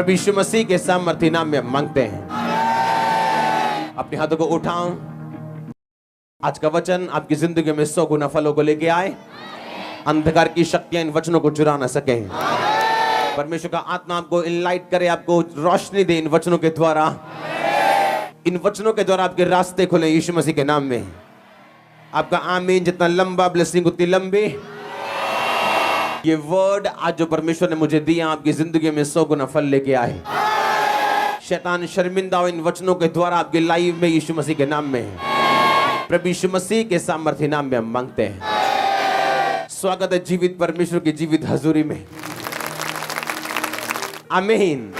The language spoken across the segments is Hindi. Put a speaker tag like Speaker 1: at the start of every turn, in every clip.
Speaker 1: प्रभु यीशु मसीह के सामर्थ्य नाम में मांगते हैं। अपने हाथों को उठाओ। आज का वचन आपकी जिंदगी में 100 गुना फलों को लेके आए। अंधकार की शक्तियां इन वचनों को चुरा ना सके। परमेश्वर का आत्मा आपको इनलाइट करे, आपको रोशनी दे इन वचनों के द्वारा। इन वचनों के द्वारा आपके रास्ते खुले यीशु मसीह के नाम में। आपका आमीन जितना लंबा, ब्लेसिंग उतनी लंबी। ये वर्ड आज जो परमेश्वर ने मुझे दिया, आपकी जिंदगी में 100 गुना फल लेके आए। शैतान शर्मिंदा हो इन वचनों के द्वारा आपकी लाइफ में यीशु मसीह के नाम में। प्रभु यीशु मसीह के सामर्थ्य नाम में हम मांगते हैं। स्वागत है जीवित परमेश्वर की जीवित हजूरी में। आमीन।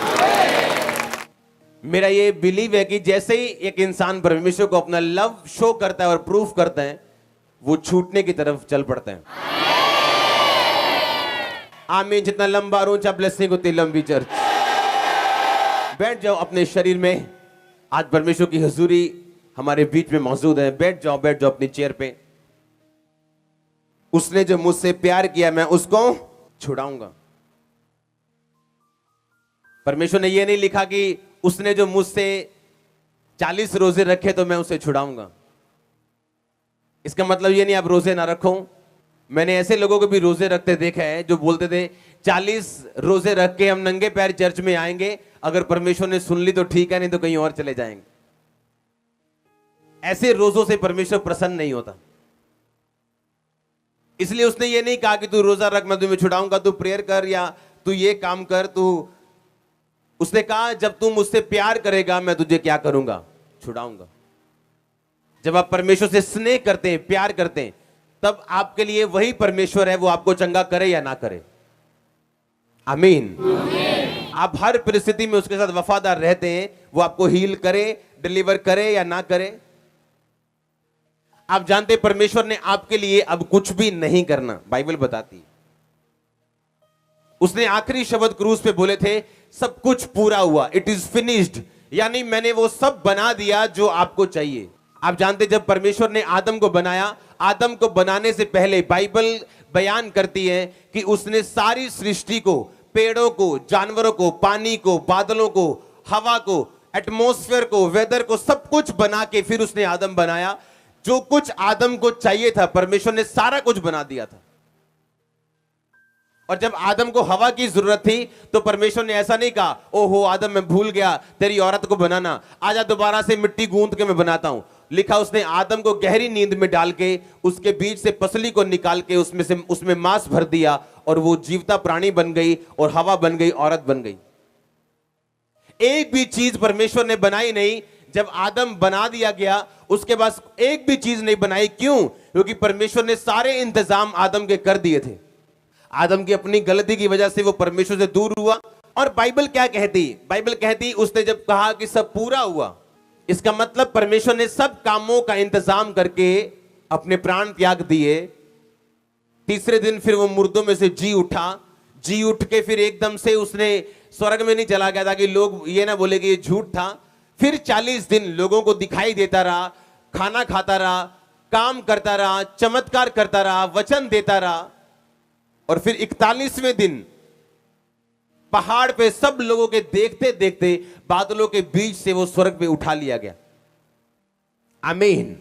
Speaker 1: मेरा ये बिलीव है कि जैसे ही एक इंसान परमेश्वर को अपना लव शो करता है और प्रूफ करता है, वो छूटने की तरफ चल पड़ता है। आमीन। जितना लंबा और ऊंचा ब्लेसिंग उतनी लंबी चर्च। बैठ जाओ अपने शरीर में। आज परमेश्वर की हजूरी हमारे बीच में मौजूद है। बैठ जाओ अपनी चेयर पे। उसने जो मुझसे प्यार किया मैं उसको छुड़ाऊंगा। परमेश्वर ने यह नहीं लिखा कि उसने जो मुझसे 40 रोजे रखे तो मैं उसे छुड़ाऊंगा। इसका मतलब यह नहीं आप रोजे ना रखो। मैंने ऐसे लोगों को भी रोजे रखते देखा है जो बोलते थे 40 रोजे रख के हम नंगे पैर चर्च में आएंगे, अगर परमेश्वर ने सुन ली तो ठीक है, नहीं तो कहीं और चले जाएंगे। ऐसे रोजों से परमेश्वर प्रसन्न नहीं होता। इसलिए उसने ये नहीं कहा कि तू रोजा रख मैं तुम्हें छुड़ाऊंगा, तू प्रेयर कर या तू ये काम कर। उसने कहा जब तू मुझसे प्यार करेगा मैं तुझे क्या करूंगा? छुड़ाऊंगा। जब आप परमेश्वर से स्नेह करते हैं, प्यार करते हैं, तब आपके लिए वही परमेश्वर है, वो आपको चंगा करे या ना करे। आमीन। आप हर परिस्थिति में उसके साथ वफादार रहते हैं, वो आपको हील करे, डिलीवर करे या ना करे। आप जानते हैं परमेश्वर ने आपके लिए अब कुछ भी नहीं करना, बाइबल बताती है। उसने आखिरी शब्द क्रूस पे बोले थे, सब कुछ पूरा हुआ, इट इज फिनिश्ड, यानी मैंने वो सब बना दिया जो आपको चाहिए। आप जानते जब परमेश्वर ने आदम को बनाया, आदम को बनाने से पहले बाइबल बयान करती है कि उसने सारी सृष्टि को, पेड़ों को, जानवरों को, पानी को, बादलों को, हवा को, एटमॉस्फेयर को, वेदर को, सब कुछ बना के फिर उसने आदम बनाया। जो कुछ आदम को चाहिए था परमेश्वर ने सारा कुछ बना दिया था। और जब आदम को हवा की जरूरत थी तो परमेश्वर ने ऐसा नहीं कहा, ओहो आदम मैं भूल गया तेरी औरत को बनाना, आजा दोबारा से मिट्टी गूंथ के मैं बनाता हूं। लिखा उसने आदम को गहरी नींद में डाल के उसके बीच से पसली को निकाल के उसमें मांस भर दिया और वो जीवता प्राणी बन गई और हवा बन गई, औरत बन गई। एक भी चीज परमेश्वर ने बनाई नहीं। जब आदम बना दिया गया उसके बाद एक भी चीज नहीं बनाई। क्यों? क्योंकि परमेश्वर ने सारे इंतजाम आदम के कर दिए थे। आदम की अपनी गलती की वजह से वो परमेश्वर से दूर हुआ। और बाइबल क्या कहती? बाइबल कहती उसने जब कहा कि सब पूरा हुआ, इसका मतलब परमेश्वर ने सब कामों का इंतजाम करके अपने प्राण त्याग दिए। तीसरे दिन फिर वो मुर्दों में से जी उठा। जी उठ के फिर एकदम से उसने स्वर्ग में नहीं चला गया ताकि लोग ये ना बोले कि ये झूठ था। फिर 40 दिन लोगों को दिखाई देता रहा, खाना खाता रहा, काम करता रहा, चमत्कार करता रहा, वचन देता रहा। और फिर 41वें दिन पहाड़ पे सब लोगों के देखते देखते बादलों के बीच से वो स्वर्ग पे उठा लिया गया। आमीन।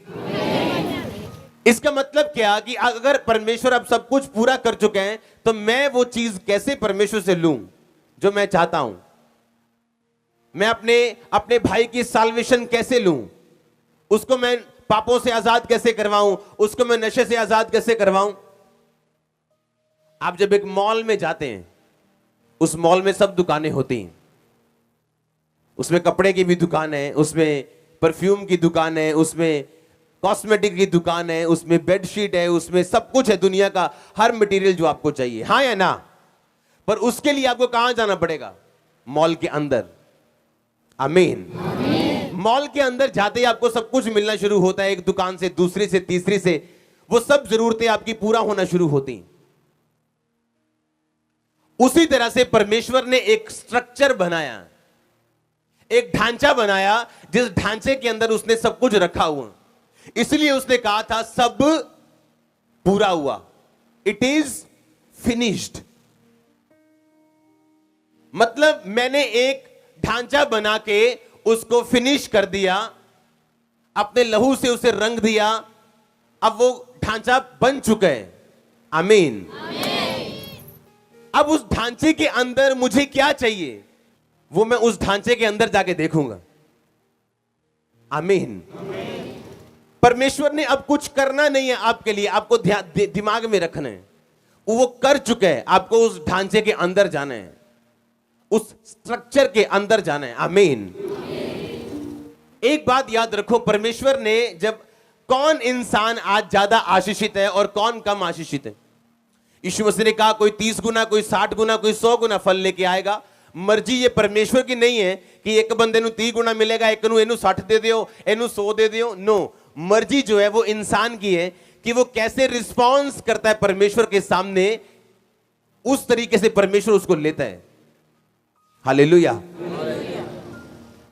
Speaker 1: इसका मतलब क्या कि अगर परमेश्वर अब सब कुछ पूरा कर चुके हैं तो मैं वो चीज कैसे परमेश्वर से लूं जो मैं चाहता हूं? मैं अपने भाई की साल्वेशन कैसे लूं? उसको मैं पापों से आजाद कैसे करवाऊं? उसको मैं नशे से आजाद कैसे करवाऊं? आप जब एक मॉल में जाते हैं, उस मॉल में सब दुकानें होती हैं। उसमें कपड़े की भी दुकान है, उसमें परफ्यूम की दुकान है, उसमें कॉस्मेटिक की दुकान है, उसमें बेडशीट है, उसमें सब कुछ है, दुनिया का हर मटेरियल जो आपको चाहिए। हाँ या ना? पर उसके लिए आपको कहां जाना पड़ेगा? मॉल के अंदर। आमीन। मॉल के अंदर जाते ही आपको सब कुछ मिलना शुरू होता है, एक दुकान से दूसरी से तीसरी से। वो सब जरूरतें आपकी पूरा होना शुरू होती हैं। उसी तरह से परमेश्वर ने एक स्ट्रक्चर बनाया, एक ढांचा बनाया, जिस ढांचे के अंदर उसने सब कुछ रखा हुआ। इसलिए उसने कहा था सब पूरा हुआ, इट इज फिनिश्ड। मतलब मैंने एक ढांचा बना के उसको फिनिश कर दिया, अपने लहू से उसे रंग दिया, अब वो ढांचा बन चुका है। आमीन। अब उस ढांचे के अंदर मुझे क्या चाहिए वो मैं उस ढांचे के अंदर जाके देखूंगा। आमीन। परमेश्वर ने अब कुछ करना नहीं है आपके लिए, आपको दिमाग में रखना है, वो कर चुके हैं। आपको उस ढांचे के अंदर जाना है, उस स्ट्रक्चर के अंदर जाना है। आमीन। एक बात याद रखो, परमेश्वर ने जब कौन इंसान आज ज्यादा आशीषित है और कौन कम आशीषित है, यीशु मसीह ने कहा कोई 30 गुना, कोई 60 गुना, कोई 100 गुना फल लेके आएगा। मर्जी ये परमेश्वर की नहीं है कि एक बंदे ਨੂੰ 30 गुना मिलेगा, एक ਨੂੰ ਇਹਨੂੰ 60 दे दियो, ਇਹਨੂੰ 100 दे दियो। नो, मर्जी जो है वो इंसान की है कि वो कैसे रिस्पॉन्स करता है परमेश्वर के सामने, उस तरीके से परमेश्वर उसको लेता है। हालेलुया।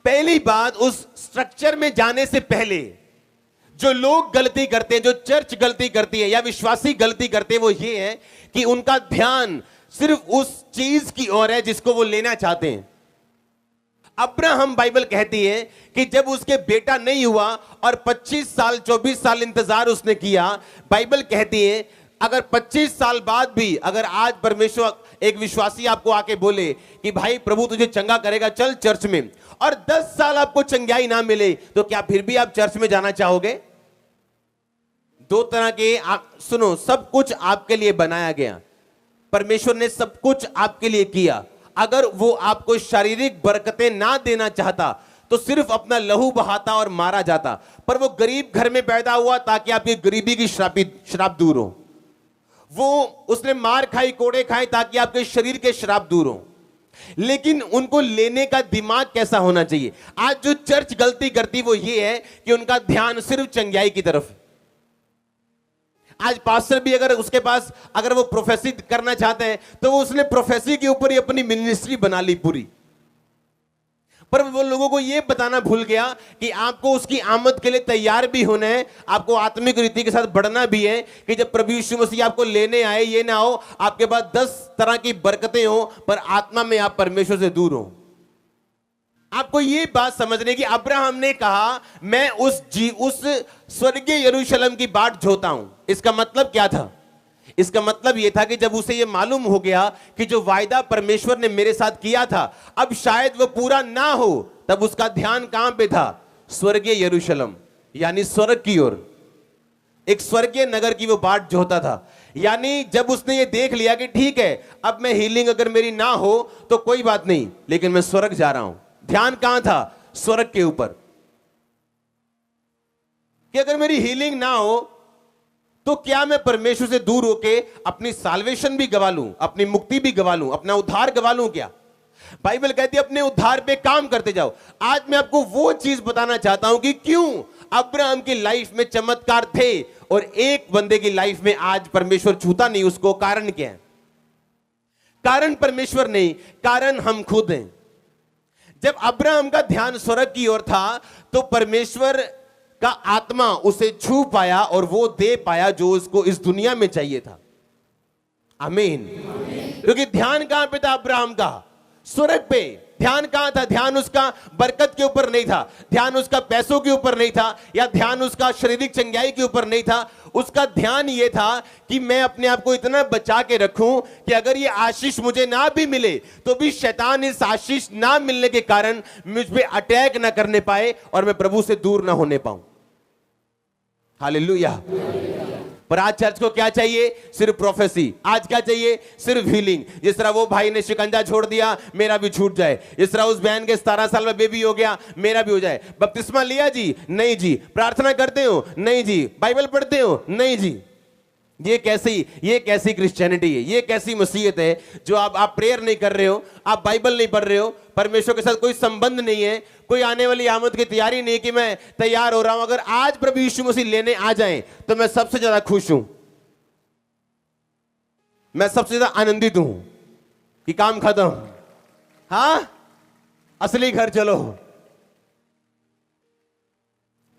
Speaker 1: पहली बात, उस स्ट्रक्चर में जाने से पहले जो लोग गलती करते हैं, जो चर्च गलती करती है या विश्वासी गलती करते हैं, वो ये है कि उनका ध्यान सिर्फ उस चीज की ओर है जिसको वो लेना चाहते हैं। अब्राहम, बाइबल कहती है कि जब उसके बेटा नहीं हुआ और 25 साल 24 साल इंतजार उसने किया, बाइबल कहती है अगर 25 साल बाद भी अगर आज परमेश्वर, एक विश्वासी आपको आके बोले कि भाई प्रभु तुझे चंगा करेगा, चल चर्च में, और 10 साल आपको चंगाई ना मिले, तो क्या फिर भी आप चर्च में जाना चाहोगे? दो तरह के सुनो, सब कुछ आपके लिए बनाया गया, परमेश्वर ने सब कुछ आपके लिए किया। अगर वो आपको शारीरिक बरकतें ना देना चाहता तो सिर्फ अपना लहू बहाता और मारा जाता, पर वो गरीब घर में पैदा हुआ ताकि आपकी गरीबी की श्राप दूर हो। वो उसने मार खाई, कोड़े खाए ताकि आपके शरीर के श्राप दूर हो। लेकिन उनको लेने का दिमाग कैसा होना चाहिए? आज जो चर्च गलती करती वो ये है कि उनका ध्यान सिर्फ चंगाई की तरफ। आज पास्टर भी अगर उसके पास अगर वो प्रोफेसी करना चाहते हैं तो वो उसने प्रोफेसी के ऊपर ही अपनी मिनिस्ट्री बना ली पूरी, पर वो लोगों को ये बताना भूल गया कि आपको उसकी आमद के लिए तैयार भी होना है, आपको आत्मिक रीति के साथ बढ़ना भी है कि जब प्रभु यीशु मसीह आपको लेने आए, ये ना हो आपके पास 10 तरह की बरकतें हो पर आत्मा में आप परमेश्वर से दूर हो। आपको ये बात समझने की, अब्राहम ने कहा मैं उस स्वर्गीय यरूशलेम की बाट जोता हूं। इसका मतलब क्या था? इसका मतलब यह था कि जब उसे यह मालूम हो गया कि जो वायदा परमेश्वर ने मेरे साथ किया था अब शायद वो पूरा ना हो, तब उसका ध्यान कहां पे था? स्वर्गीय यरूशलेम, यानी स्वर्ग की ओर, एक स्वर्गीय नगर की वो बाट जोता था। यानी जब उसने ये देख लिया कि ठीक है अब मैं हीलिंग अगर मेरी ना हो तो कोई बात नहीं, लेकिन मैं स्वर्ग जा रहा हूं। ध्यान कहां था? स्वर्ग के ऊपर, कि अगर मेरी हीलिंग ना हो तो क्या मैं परमेश्वर से दूर होके अपनी साल्वेशन भी गवा लूं, अपनी मुक्ति भी गवा लूं, अपना उद्धार गवा लूं क्या? बाइबल कहती है अपने उद्धार पे काम करते जाओ। आज मैं आपको वो चीज बताना चाहता हूं कि क्यों अब्राहम की लाइफ में चमत्कार थे और एक बंदे की लाइफ में आज परमेश्वर छूता नहीं उसको। कारण क्या है? कारण परमेश्वर नहीं, कारण हम खुद हैं। जब अब्राहम का ध्यान स्वर्ग की ओर था तो परमेश्वर का आत्मा उसे छू पाया और वो दे पाया जो उसको इस दुनिया में चाहिए था। आमीन। क्योंकि ध्यान कहां पे था अब्राहम का? स्वर्ग पे। ध्यान कहां था? ध्यान उसका बरकत के ऊपर नहीं था, ध्यान उसका पैसों के ऊपर नहीं था, या ध्यान उसका शारीरिक चंगाई के ऊपर नहीं था। उसका ध्यान यह था कि मैं अपने आप को इतना बचा के रखूं कि अगर ये आशीष मुझे ना भी मिले तो भी शैतान इस आशीष ना मिलने के कारण मुझ पे अटैक ना करने पाए और मैं प्रभु से दूर ना होने पाऊं। हालेलुया। पर आज चर्च को क्या चाहिए? सिर्फ प्रोफेसी। आज क्या चाहिए? सिर्फ हीलिंग। जिस तरह वो भाई ने शिकंजा छोड़ दिया, मेरा भी छूट जाए। जिस तरह उस बहन के 17 साल में बेबी हो गया, मेरा भी हो जाए। बपतिस्मा लिया जी? नहीं जी। प्रार्थना करते हो? नहीं जी। बाइबल पढ़ते हो? नहीं जी। ये कैसी क्रिश्चियनिटी है? ये कैसी मसीहत है जो आप प्रेयर नहीं कर रहे हो, आप बाइबल नहीं पढ़ रहे हो, परमेश्वर के साथ कोई संबंध नहीं है, कोई आने वाली आमद की तैयारी नहीं कि मैं तैयार हो रहा हूं। अगर आज प्रभु यीशु मसीह लेने आ जाएं तो मैं सबसे ज्यादा खुश हूं, मैं सबसे ज्यादा आनंदित हूं कि काम खत्म, हां असली घर चलो।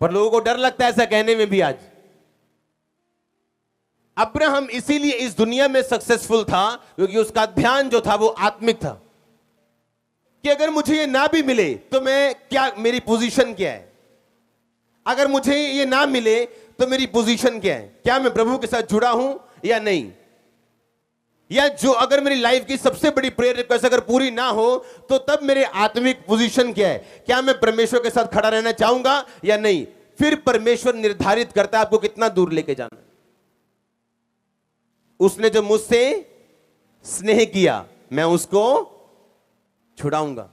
Speaker 1: पर लोगों को डर लगता है ऐसा कहने में भी। आज अब्राहम इसीलिए इस दुनिया में सक्सेसफुल था क्योंकि उसका ध्यान जो था वो आत्मिक था। कि अगर मुझे ये ना भी मिले तो मैं क्या, मेरी पोजीशन क्या है। अगर मुझे ये ना मिले तो मेरी पोजीशन क्या है, क्या मैं प्रभु के साथ जुड़ा हूं या नहीं। या जो अगर मेरी लाइफ की सबसे बड़ी प्रेयर रिक्वेस्ट अगर पूरी ना हो तो तब मेरे आत्मिक पोजीशन क्या है, क्या मैं परमेश्वर के साथ खड़ा रहना चाहूंगा या नहीं। फिर परमेश्वर निर्धारित करता है आपको कितना दूर लेके जाना है। उसने जो मुझसे स्नेह किया मैं उसको छुड़ाऊंगा,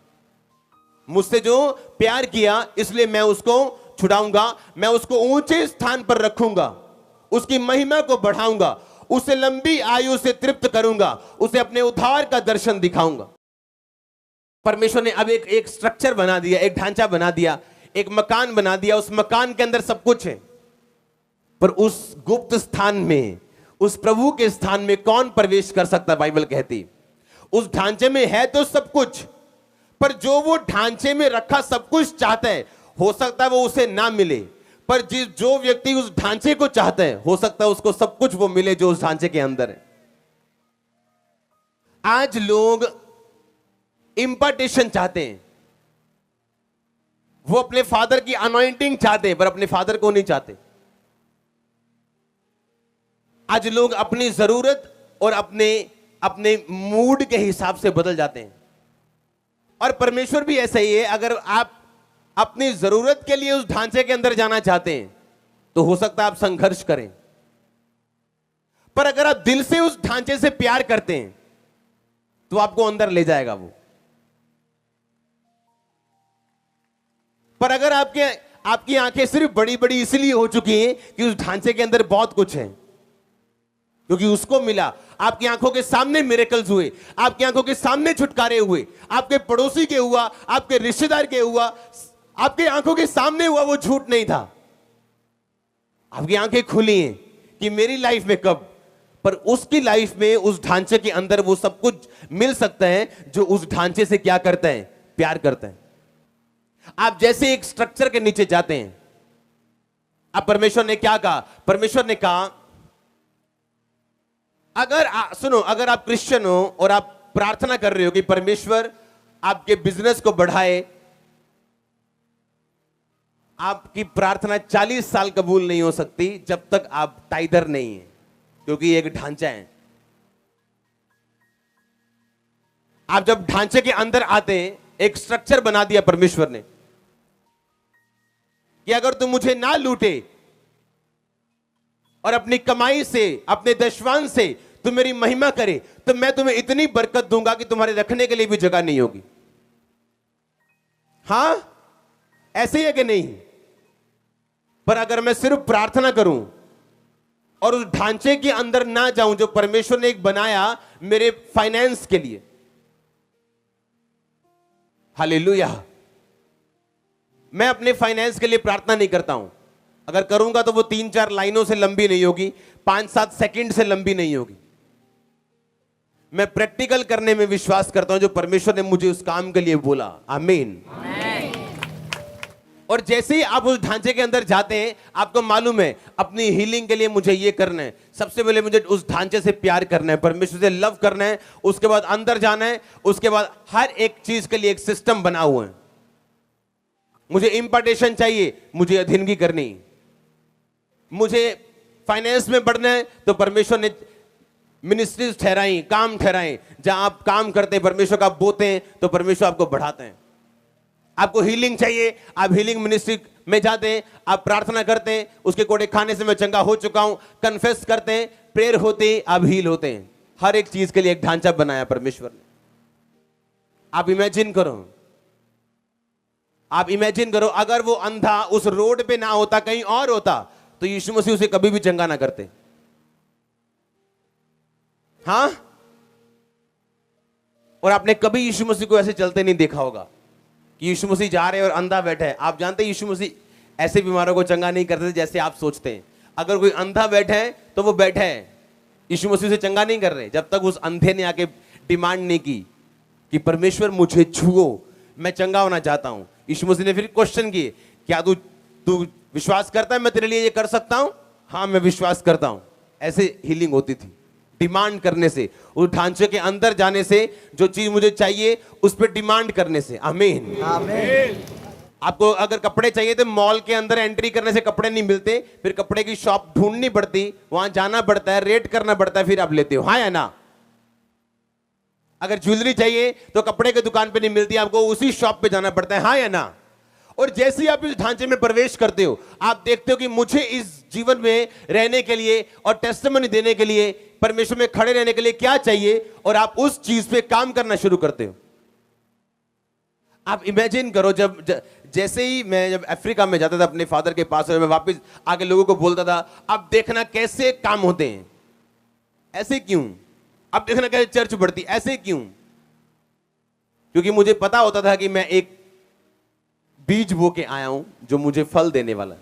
Speaker 1: मुझसे जो प्यार किया इसलिए मैं उसको छुड़ाऊंगा, मैं उसको ऊंचे स्थान पर रखूंगा, उसकी महिमा को बढ़ाऊंगा, उसे लंबी आयु से तृप्त करूंगा, उसे अपने उद्धार का दर्शन दिखाऊंगा। परमेश्वर ने अब एक स्ट्रक्चर बना दिया, एक ढांचा बना दिया, एक मकान बना दिया। उस मकान के अंदर सब कुछ है, पर उस गुप्त स्थान में, उस प्रभु के स्थान में कौन प्रवेश कर सकता है। बाइबल कहती उस ढांचे में है तो सब कुछ, पर जो वो ढांचे में रखा सब कुछ चाहता है, हो सकता है वो उसे ना मिले। पर जो व्यक्ति उस ढांचे को चाहता है, हो सकता है उसको सब कुछ वो मिले जो उस ढांचे के अंदर है। आज लोग इंपार्टेशन चाहते हैं, वो अपने फादर की अनॉइंटिंग चाहते हैं, पर अपने फादर को नहीं चाहते। आज लोग अपनी जरूरत और अपने मूड के हिसाब से बदल जाते हैं। और परमेश्वर भी ऐसा ही है, अगर आप अपनी जरूरत के लिए उस ढांचे के अंदर जाना चाहते हैं तो हो सकता है आप संघर्ष करें, पर अगर आप दिल से उस ढांचे से प्यार करते हैं तो आपको अंदर ले जाएगा वो। पर अगर आपकी आंखें सिर्फ बड़ी बड़ी इसलिए हो चुकी हैं कि उस ढांचे के अंदर बहुत कुछ है, क्योंकि उसको मिला, आपकी आंखों के सामने मिरेकल्स हुए, आपकी आंखों के सामने छुटकारे हुए, आपके पड़ोसी के हुआ, आपके रिश्तेदार के हुआ, आपकी आंखों के सामने हुआ, वो झूठ नहीं था। आपकी आंखें खुली हैं कि मेरी लाइफ में कब, पर उसकी लाइफ में उस ढांचे के अंदर वो सब कुछ मिल सकता है जो उस ढांचे से क्या करता है, प्यार करता है। आप जैसे एक स्ट्रक्चर के नीचे जाते हैं, अब परमेश्वर ने क्या कहा, परमेश्वर ने कहा सुनो, अगर आप क्रिश्चियन हो और आप प्रार्थना कर रहे हो कि परमेश्वर आपके बिजनेस को बढ़ाए, आपकी प्रार्थना 40 साल कबूल नहीं हो सकती जब तक आप टाइदर नहीं है, क्योंकि एक ढांचा है। आप जब ढांचे के अंदर आते हैं, एक स्ट्रक्चर बना दिया परमेश्वर ने कि अगर तुम मुझे ना लूटे और अपनी कमाई से, अपने दशवान से तुम मेरी महिमा करे, तो मैं तुम्हें इतनी बरकत दूंगा कि तुम्हारे रखने के लिए भी जगह नहीं होगी। हां, ऐसे ही है कि नहीं? पर अगर मैं सिर्फ प्रार्थना करूं और उस ढांचे के अंदर ना जाऊं जो परमेश्वर ने एक बनाया मेरे फाइनेंस के लिए, हालेलुया, मैं अपने फाइनेंस के लिए प्रार्थना नहीं करता हूं। अगर करूंगा तो वो 3-4 लाइनों से लंबी नहीं होगी, 5-7 सेकंड से लंबी नहीं होगी। मैं प्रैक्टिकल करने में विश्वास करता हूं जो परमेश्वर ने मुझे उस काम के लिए बोला। आमीन। और जैसे ही आप उस ढांचे के अंदर जाते हैं, आपको मालूम है अपनी हीलिंग के लिए मुझे ये करना है, सबसे पहले मुझे उस ढांचे से प्यार करना है, परमेश्वर से लव करना है, उसके बाद अंदर जाना है, उसके बाद हर एक चीज के लिए एक सिस्टम बना हुआ है। मुझे इंपार्टेशन चाहिए, मुझे अधीनगी करनी, मुझे फाइनेंस में बढ़ना है तो परमेश्वर ने मिनिस्ट्रीज ठहराई, काम ठहराए, जहां आप काम करते हैं परमेश्वर का बोते हैं तो परमेश्वर आपको बढ़ाते हैं। आपको हीलिंग चाहिए, आप हीलिंग मिनिस्ट्री में जाते हैं, आप प्रार्थना करते हैं, उसके कोड़े खाने से मैं चंगा हो चुका हूं, कन्फेस करते हैं, प्रेयर होते हैं, आप हील होते हैं। हर एक चीज के लिए एक ढांचा बनाया परमेश्वर ने। आप इमेजिन करो, आप इमेजिन करो अगर वो अंधा उस रोड पे ना होता, कहीं और होता, तो यीशु मसीह उसे कभी भी चंगा ना करते। हां, और आपने कभी यीशु मसीह को ऐसे चलते नहीं देखा होगा कि यीशु मसीह जा रहे हैं और अंधा बैठा है। आप जानते हैं यीशु मसीह ऐसे बीमारों को चंगा नहीं करते जैसे आप सोचते हैं। अगर कोई अंधा बैठा है तो वो बैठा है, यीशु मसीह से चंगा नहीं कर रहे जब तक उस अंधे ने आके डिमांड नहीं की कि परमेश्वर मुझे छुओ, मैं चंगा होना चाहता हूं। यीशु मसीह ने फिर क्वेश्चन किए, क्या तू विश्वास करता है मैं तेरे लिए ये कर सकता हूं? हाँ, मैं विश्वास करता हूं। ऐसे हीलिंग होती थी। डिमांड करने से, उस ढांचे के अंदर जाने से, जो चीज मुझे चाहिए उस पर डिमांड करने से। आमीन,
Speaker 2: आमीन।
Speaker 1: आपको अगर कपड़े चाहिए तो मॉल के अंदर एंट्री करने से कपड़े नहीं मिलते, फिर कपड़े की शॉप ढूंढनी पड़ती, वहां जाना पड़ता है, रेट करना पड़ता है, फिर आप लेते हो। हाँ या ना? अगर ज्वेलरी चाहिए तो कपड़े की दुकान पे नहीं मिलती, आपको उसी शॉप पे जाना पड़ता है। हाँ या ना? और जैसे ही आप इस ढांचे में प्रवेश करते हो, आप देखते हो कि मुझे इस जीवन में रहने के लिए और टेस्टिमनी देने के लिए, परमेश्वर में खड़े रहने के लिए क्या चाहिए, और आप उस चीज पे काम करना शुरू करते हो। आप इमेजिन करो, जैसे ही मैं जब अफ्रीका में जाता था अपने फादर के पास, और मैं वापस आके लोगों को बोलता था, अब देखना कैसे काम होते हैं, ऐसे क्यों? अब देखना कैसे चर्च बढ़ती, ऐसे क्यों? क्योंकि मुझे पता होता था कि मैं एक बीज बो के आया हूं जो मुझे फल देने वाला है।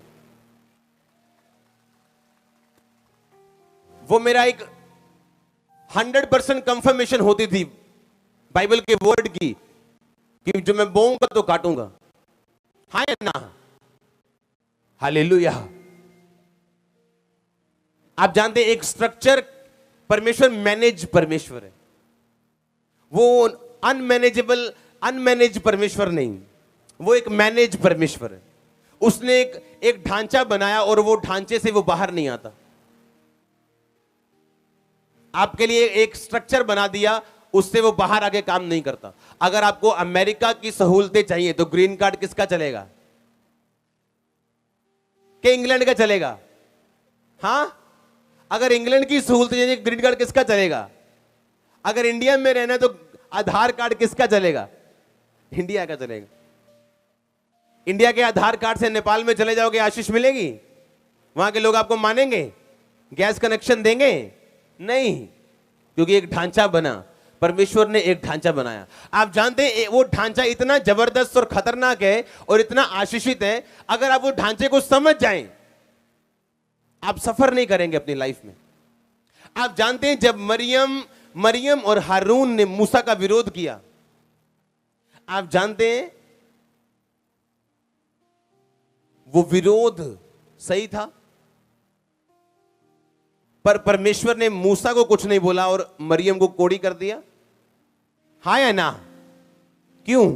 Speaker 1: वो मेरा एक 100% कंफर्मेशन होती थी बाइबल के वर्ड की, कि जो मैं बोऊंगा तो काटूंगा। हाँ या ना? हालेलुया। आप जानते हैं एक स्ट्रक्चर परमेश्वर मैनेज परमेश्वर है, वो अनमैनेज परमेश्वर नहीं, वो एक मैनेज परमेश्वर है। उसने एक ढांचा बनाया और वो ढांचे से वो बाहर नहीं आता। आपके लिए एक स्ट्रक्चर बना दिया, उससे वो बाहर आके काम नहीं करता। अगर आपको अमेरिका की सहूलतें चाहिए तो ग्रीन कार्ड किसका चलेगा? कि इंग्लैंड का चलेगा? हां, अगर इंग्लैंड की सहूलतें चाहिए ग्रीन कार्ड किसका चलेगा? अगर इंडिया में रहना तो आधार कार्ड किसका चलेगा? इंडिया का चलेगा। इंडिया के आधार कार्ड से नेपाल में चले जाओगे, आशीष मिलेगी? वहां के लोग आपको मानेंगे? गैस कनेक्शन देंगे? नहीं, क्योंकि एक ढांचा बना, परमेश्वर ने एक ढांचा बनाया। आप जानते हैं वो ढांचा इतना जबरदस्त और खतरनाक है और इतना आशीषित है, अगर आप वो ढांचे को समझ जाएं, आप सफर नहीं करेंगे अपनी लाइफ में। आप जानते हैं जब मरियम और हारून ने मूसा का विरोध किया, आप जानते हैं वो विरोध सही था, पर परमेश्वर ने मूसा को कुछ नहीं बोला और मरियम को कोड़ी कर दिया। हाँ या ना? क्यों?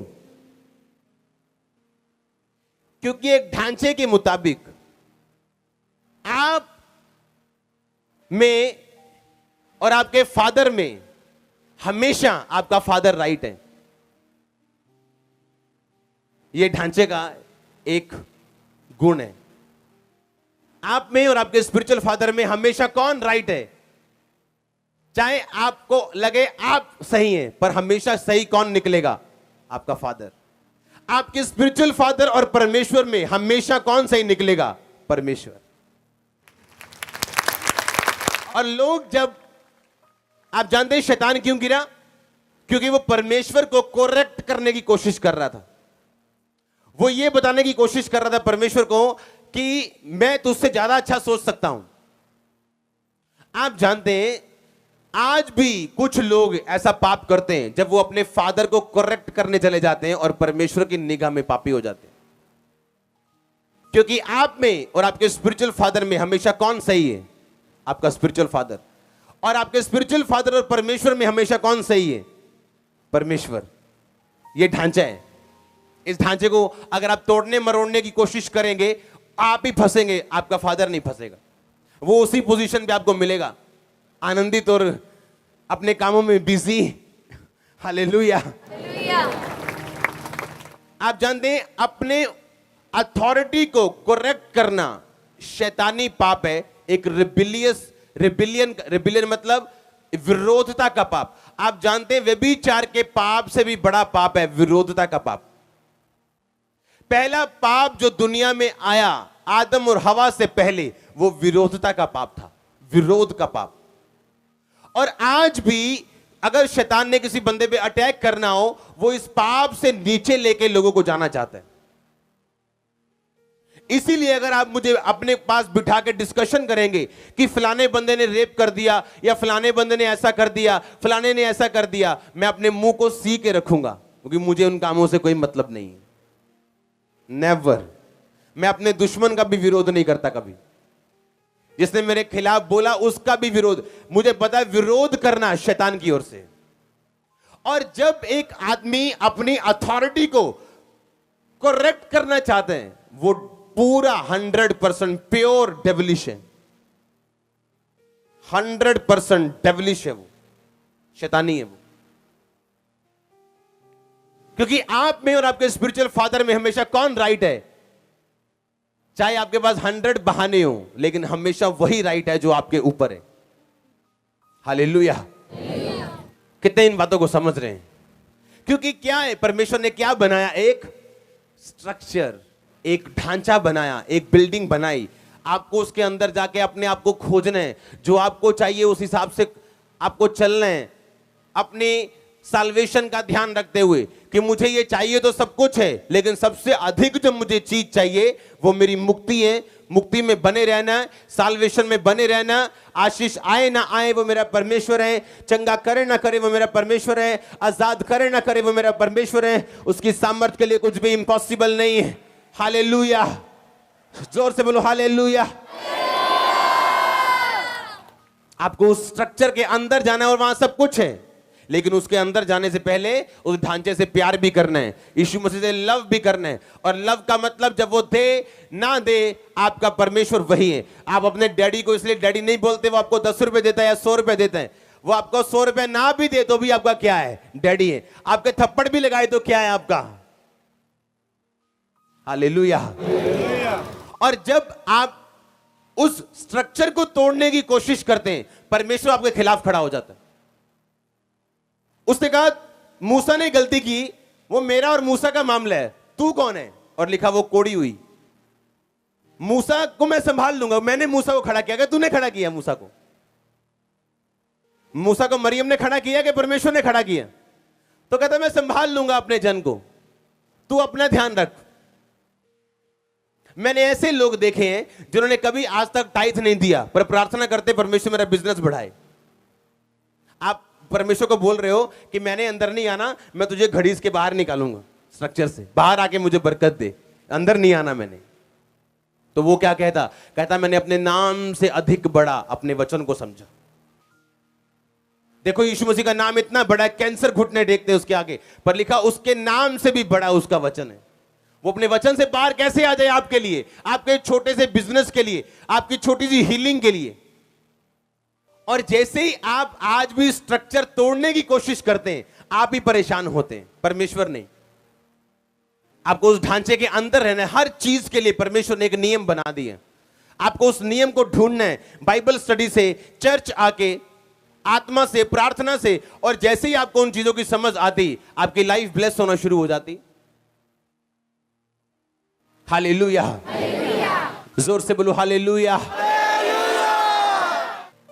Speaker 1: क्योंकि एक ढांचे के मुताबिक आप में और आपके फादर में हमेशा आपका फादर राइट है। यह ढांचे का एक गुण है। आप में और आपके स्पिरिचुअल फादर में हमेशा कौन राइट है? चाहे आपको लगे आप सही हैं, पर हमेशा सही कौन निकलेगा? आपका फादर। आपके स्पिरिचुअल फादर और परमेश्वर में हमेशा कौन सही निकलेगा? परमेश्वर। और लोग जब, आप जानते हैं शैतान क्यों गिरा? क्योंकि वो परमेश्वर को करेक्ट करने की कोशिश कर रहा था। वो ये बताने की कोशिश कर रहा था परमेश्वर को कि मैं तुझसे ज्यादा अच्छा सोच सकता हूं। आप जानते हैं आज भी कुछ लोग ऐसा पाप करते हैं, जब वो अपने फादर को करेक्ट करने चले जाते हैं और परमेश्वर की निगाह में पापी हो जाते हैं। क्योंकि आप में और आपके स्पिरिचुअल फादर में हमेशा कौन सही है? आपका स्पिरिचुअल फादर। और आपके स्पिरिचुअल फादर और परमेश्वर में हमेशा कौन सही है? परमेश्वर। यह ढांचा है। इस ढांचे को अगर आप तोड़ने मरोड़ने की कोशिश करेंगे, आप ही फंसेंगे, आपका फादर नहीं फंसेगा। वो उसी पोजीशन पे आपको मिलेगा, आनंदित और अपने कामों में बिजी। हालेलुया। आप जानते हैं अपने अथॉरिटी को करेक्ट करना शैतानी पाप है, एक रिबिलियन मतलब विरोधता का पाप। आप जानते हैं व्यभिचार के पाप से भी बड़ा पाप है विरोधता का पाप। पहला पाप जो दुनिया में आया आदम और हवा से पहले, वो विरोधता का पाप था, विरोध का पाप। और आज भी अगर शैतान ने किसी बंदे पे अटैक करना हो, वो इस पाप से नीचे लेके लोगों को जाना चाहता है। इसीलिए अगर आप मुझे अपने पास बिठा के डिस्कशन करेंगे कि फलाने बंदे ने रेप कर दिया या फलाने बंदे ने ऐसा कर दिया, फलाने ने ऐसा कर दिया, मैं अपने मुंह को सी के रखूंगा, क्योंकि मुझे उन कामों से कोई मतलब नहीं है। नेवर। मैं अपने दुश्मन का भी विरोध नहीं करता कभी। जिसने मेरे खिलाफ बोला उसका भी विरोध। मुझे पता है विरोध करना शैतान की ओर से। और जब एक आदमी अपनी अथॉरिटी को करेक्ट करना चाहते हैं, वो पूरा 100% प्योर डेविलिश है, 100% डेविलिश है, वो शैतानी है वो। क्योंकि आप में और आपके स्पिरिचुअल फादर में हमेशा कौन राइट है? चाहे आपके पास 100 बहाने हो, लेकिन हमेशा वही राइट है जो आपके ऊपर है। हालेलुया। कितने इन बातों को समझ रहे हैं? क्योंकि क्या है, परमेश्वर ने क्या बनाया? एक स्ट्रक्चर, एक ढांचा बनाया, एक बिल्डिंग बनाई। आपको उसके अंदर जाके अपने आप को खोजना है, जो आपको चाहिए उस हिसाब से आपको चलना है, अपनी साल्वेशन का ध्यान रखते हुए कि मुझे ये चाहिए तो सब कुछ है, लेकिन सबसे अधिक जो मुझे चीज चाहिए वो मेरी मुक्ति है। मुक्ति में बने रहना, साल्वेशन में बने रहना। आशीष आए ना आए वो मेरा परमेश्वर है, चंगा करे ना करे वो मेरा परमेश्वर है, आजाद करे ना करे वो मेरा परमेश्वर है। उसकी सामर्थ्य के लिए कुछ भी इम्पॉसिबल नहीं है। हालेलुया, जोर से बोलो हालेलुया। आपको उस स्ट्रक्चर के अंदर जाना है और वहां सब कुछ है, लेकिन उसके अंदर जाने से पहले उस ढांचे से प्यार भी करना है, यीशु मसीह से लव भी करना है। और लव का मतलब जब वो दे ना दे, आपका परमेश्वर वही है। आप अपने डैडी को इसलिए डैडी नहीं बोलते, वो आपको 10 रुपए देता है या 100 रुपए देता है। वो आपको 100 रुपए ना भी दे तो भी आपका क्या है? डैडी है। आपके थप्पड़ भी लगाए तो क्या है आपका? हालेलुया। और जब आप उस स्ट्रक्चर को तोड़ने की कोशिश करते हैं, परमेश्वर आपके खिलाफ खड़ा हो जाता है। उसने कहा मूसा ने गलती की, वो मेरा और मूसा का मामला है, तू कौन है? और लिखा वो कोड़ी हुई। मूसा को मैं संभाल लूंगा। मैंने मूसा को खड़ा किया कि तूने खड़ा किया? मूसा को मरियम ने खड़ा किया कि परमेश्वर ने खड़ा किया? तो कहता मैं संभाल लूंगा अपने जन को, तू अपना ध्यान रख। मैंने ऐसे लोग देखे हैं जिन्होंने कभी आज तक टाइथ नहीं दिया, पर प्रार्थना करते परमेश्वर मेरा बिजनेस बढ़ाए। आप परमेश्वर को बोल रहे हो कि मैंने अंदर नहीं आना, मैं तुझे घड़ीस के बाहर निकालूंगा, स्ट्रक्चर से बाहर आके मुझे बरकत दे, अंदर नहीं आना मैंने। तो वो क्या कहता मैंने अपने नाम से अधिक बड़ा अपने वचन को समझा। देखो यीशु मसीह का नाम इतना बड़ा है, कैंसर घुटने टेकते उसके आगे, पर लिखा उसके नाम से भी बड़ा उसका वचन है। वो अपने वचन से बाहर कैसे आ जाए आपके लिए, आपके छोटे से बिजनेस के लिए, आपकी छोटी सी हीलिंग के लिए। और जैसे ही आप आज भी स्ट्रक्चर तोड़ने की कोशिश करते हैं, आप ही परेशान होते हैं, परमेश्वर नहीं। आपको उस ढांचे के अंदर रहना है। हर चीज के लिए परमेश्वर ने एक नियम बना दिया, आपको उस नियम को ढूंढना है, बाइबल स्टडी से, चर्च आके, आत्मा से, प्रार्थना से। और जैसे ही आपको उन चीजों की समझ आती, आपकी लाइफ ब्लेस होना शुरू हो जाती। हालेलुया, जोर से बोलो हालेलुया।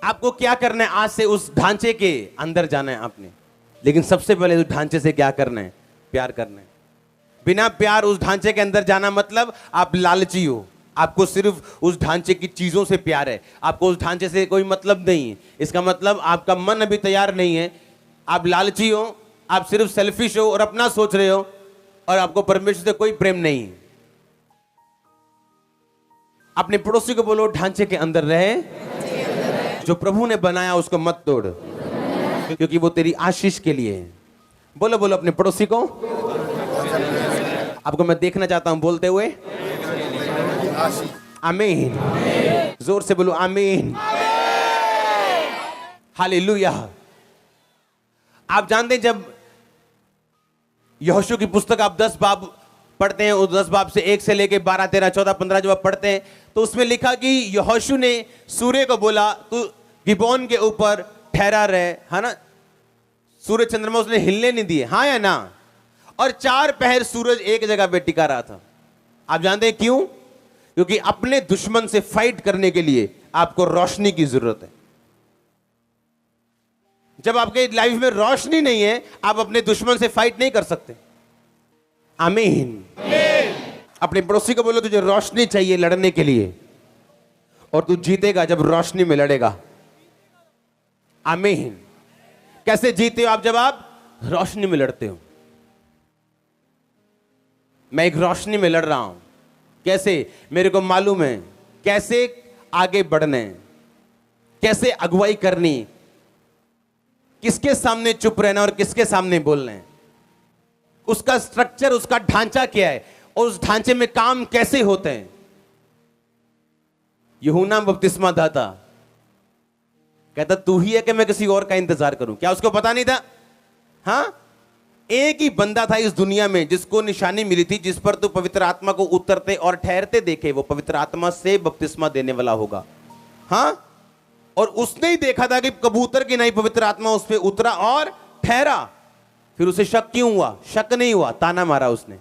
Speaker 1: आपको क्या करना है? आज से उस ढांचे के अंदर जाना है आपने, लेकिन सबसे पहले उस ढांचे से क्या करना है? प्यार करना है। बिना प्यार उस ढांचे के अंदर जाना मतलब आप लालची हो, आपको सिर्फ उस ढांचे की चीजों से प्यार है, आपको उस ढांचे से कोई मतलब नहीं है। इसका मतलब आपका मन अभी तैयार नहीं है, आप लालची हो, आप सिर्फ सेल्फिश हो और अपना सोच रहे हो, और आपको परमेश्वर से कोई प्रेम नहीं है। अपने पड़ोसी को बोलो ढांचे के अंदर रहे, जो प्रभु ने बनाया उसको मत तोड़, क्योंकि वो तेरी आशीष के लिए है। बोलो बोलो अपने पड़ोसी को, आपको मैं देखना चाहता हूं बोलते हुए आमीन। जोर से बोलो आमीन। हालेलुया। आप जानते हैं जब यहोशू की पुस्तक आप 10 बाब पढ़ते हैं, उस 10 बाब से 1 से लेके 12, 13, 14, 15 जब आप पढ़ते हैं, तो उसमें लिखा कि यहोशू ने सूर्य को बोला तू गिबोन के ऊपर ठहरा रहे, है ना। सूर्य चंद्रमा उसने हिलने नहीं दिए, हाँ या ना। और 4 पहर सूरज एक जगह पे टिका रहा था। आप जानते हैं क्यों? क्योंकि अपने दुश्मन से फाइट करने के लिए आपको रोशनी की जरूरत है। जब आपके लाइफ में रोशनी नहीं है, आप अपने दुश्मन से फाइट नहीं कर सकते। आमीन। अपने पड़ोसी को बोलो तुझे रोशनी चाहिए लड़ने के लिए, और तू जीतेगा जब रोशनी में लड़ेगा। आमीन। कैसे जीते हो आप? जब आप रोशनी में लड़ते हो। मैं एक रोशनी में लड़ रहा हूं, कैसे? मेरे को मालूम है कैसे आगे बढ़ना है, कैसे अगुवाई करनी, किसके सामने चुप रहना और किसके सामने बोलना है, उसका स्ट्रक्चर, उसका ढांचा क्या है और उस ढांचे में काम कैसे होते हैं। यूहन्ना बपतिस्मा दाता कहता तू ही है कि मैं किसी और का इंतजार करूं? क्या उसको पता नहीं था? हां, एक ही बंदा था इस दुनिया में जिसको निशानी मिली थी, जिस पर तू पवित्र आत्मा को उतरते और ठहरते देखे, वो पवित्र आत्मा से बपतिस्मा देने वाला होगा। हां, और उसने ही देखा था कि कबूतर की नहीं पवित्र आत्मा उस पर उतरा और ठहरा। फिर उसे शक क्यों हुआ? शक नहीं हुआ, ताना मारा उसने।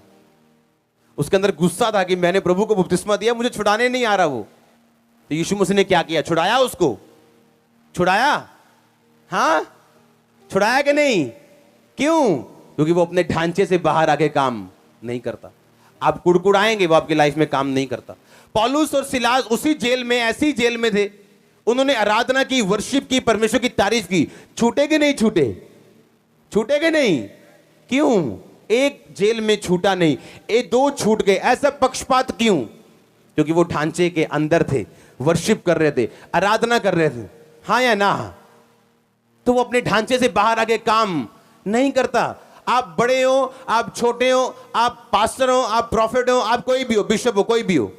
Speaker 1: उसके अंदर गुस्सा था कि मैंने प्रभु को बपतिस्मा दिया, मुझे छुड़ाने नहीं आ रहा वो। तो यीशु मसीह ने क्या किया? छुड़ाया उसको। छुड़ाया? हां, छुड़ाया कि नहीं? क्यों? क्योंकि वो अपने ढांचे से बाहर आके काम नहीं करता। आप कुड़कुड़ाएंगे, वो आपकी लाइफ में काम नहीं करता। पौलुस और सिलास उसी जेल में, ऐसी जेल में थे, उन्होंने आराधना की, वर्शिप की, परमेश्वर की तारीफ की। छूटे कि नहीं छूटे? छूटे कि नहीं? क्यों? एक जेल में छूटा नहीं, ये दो छूट गए। ऐसा पक्षपात क्यों? क्योंकि वो ढांचे के अंदर थे, वर्शिप कर रहे थे, आराधना कर रहे थे। हाँ या ना? तो वो अपने ढांचे से बाहर आके काम नहीं करता। आप बड़े हो, आप छोटे हो, आप पास्टर हो, आप प्रॉफिट हो, आप कोई भी हो, बिशप हो, कोई भी हो,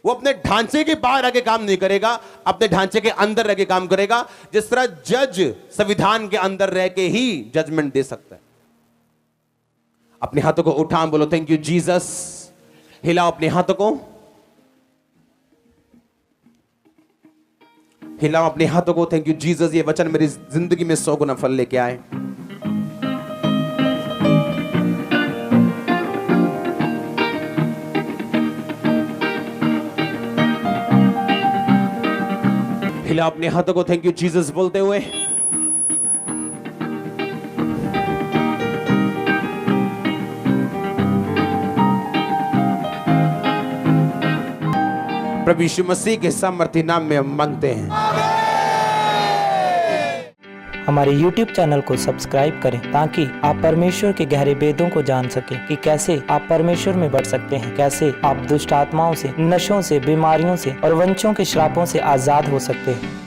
Speaker 1: वो अपने ढांचे के बाहर आके काम नहीं करेगा, अपने ढांचे के अंदर रह के काम करेगा। जिस तरह जज संविधान के अंदर रह के ही जजमेंट दे सकता है। अपने हाथों को उठा, बोलो थैंक यू जीसस। हिलाओ अपने हाथों को, हिलाओ अपने हाथों को, थैंक यू जीसस। ये वचन मेरी जिंदगी में 100 गुना फल लेके आए। हिलाओ अपने हाथों को, थैंक यू जीसस बोलते हुए। प्रभु यीशु मसीह के सामर्थी नाम में हम मांगते हैं।
Speaker 2: हमारे YouTube चैनल को सब्सक्राइब करें ताकि आप परमेश्वर के गहरे वेदों को जान सकें कि कैसे आप परमेश्वर में बढ़ सकते हैं, कैसे आप दुष्ट आत्माओं से, नशों से, बीमारियों से और वंशों के श्रापों से आजाद हो सकते हैं।